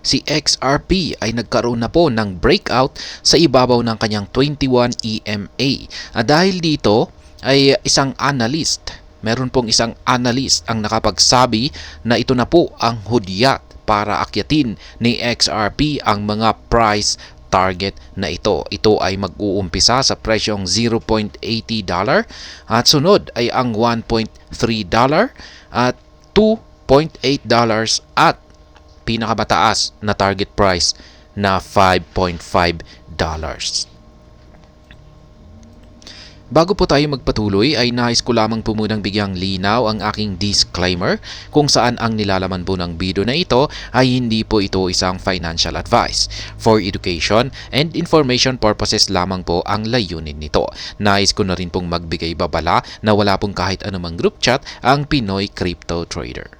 si XRP ay nagkaroon na po ng breakout sa ibabaw ng kanyang 21 EMA. Dahil dito ay meron pong isang analyst ang nakapagsabi na ito na po ang hudyat para akyatin ni XRP ang mga price target na ito. Ito ay mag-uumpisa sa presyong $0.80 at sunod ay ang $1.3 at $2.8 at pinakamataas na target price na $5.5. Bago po tayo magpatuloy ay nais ko lamang po munang bigyang linaw ang aking disclaimer kung saan ang nilalaman po ng video na ito ay hindi po ito isang financial advice. For education and information purposes lamang po ang layunin nito. Nais ko na rin pong magbigay babala na wala pong kahit anumang group chat ang Pinoy Crypto Trader.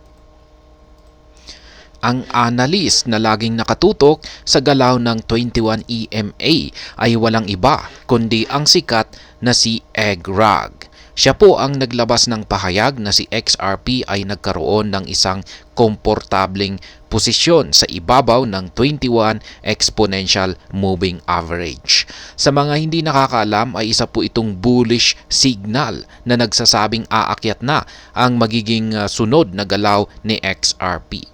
Ang analyst na laging nakatutok sa galaw ng 21 EMA ay walang iba kundi ang sikat na si Egrag. Siya po ang naglabas ng pahayag na si XRP ay nagkaroon ng isang komportableng posisyon sa ibabaw ng 21 exponential moving average. Sa mga hindi nakakaalam ay isa po itong bullish signal na nagsasabing aakyat na ang magiging sunod na galaw ni XRP.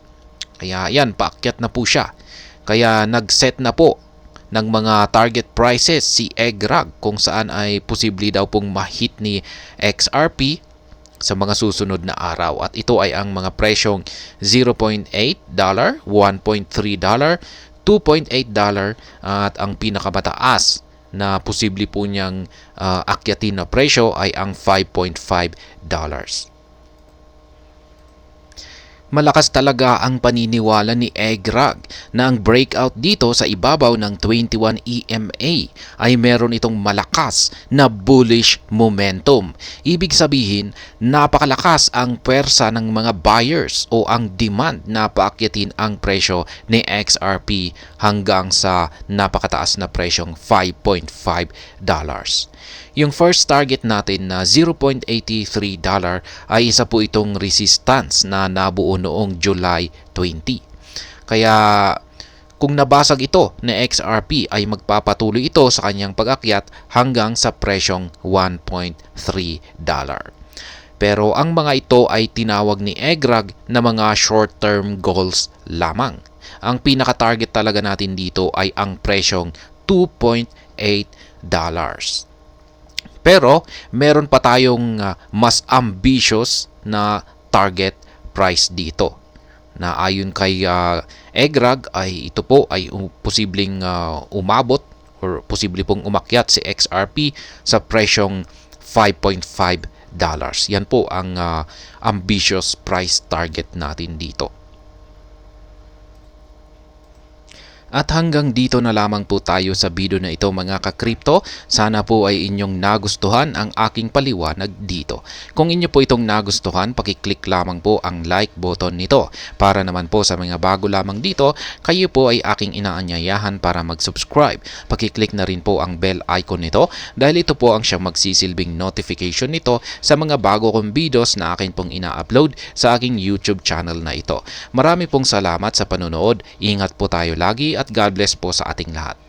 Kaya yan, paakyat na po siya. Kaya nag-set na po ng mga target prices si Egrag kung saan ay posible daw pong ma-hit ni XRP sa mga susunod na araw. At ito ay ang mga presyong $0.8, $1.3, $2.8 at ang pinakamataas na posible po niyang akyatin na presyo ay ang $5.5. Malakas talaga ang paniniwala ni Egrag na ang breakout dito sa ibabaw ng 21 EMA ay meron itong malakas na bullish momentum. Ibig sabihin, napakalakas ang pwersa ng mga buyers o ang demand na paakyatin ang presyo ni XRP hanggang sa napakataas na presyong $5.5. Yung first target natin na $0.83 ay isa po itong resistance na nabuo noong July 20. Kaya kung nabasag ito ni XRP ay magpapatuloy ito sa kanyang pag-akyat hanggang sa presyong $1.3. Pero ang mga ito ay tinawag ni Egrag na mga short-term goals lamang. Ang pinaka-target talaga natin dito ay ang presyong $2.8. Pero meron pa tayong mas ambitious na target price dito. Na ayon kay Egrag ay ito po ay posibleng umabot or posible pong umakyat si XRP sa presyong $5.5. Yan po ang ambitious price target natin dito. At hanggang dito na lamang po tayo sa video na ito mga ka-crypto. Sana po ay inyong nagustuhan ang aking paliwanag dito. Kung inyo po itong nagustuhan, pakiclick lamang po ang like button nito. Para naman po sa mga bago lamang dito, kayo po ay aking inaanyayahan para mag-subscribe. Pakiclick na rin po ang bell icon nito dahil ito po ang siyang magsisilbing notification nito sa mga bago kong videos na akin pong ina-upload sa aking YouTube channel na ito. Marami pong salamat sa panonood. Ingat po tayo lagi at God bless po sa ating lahat.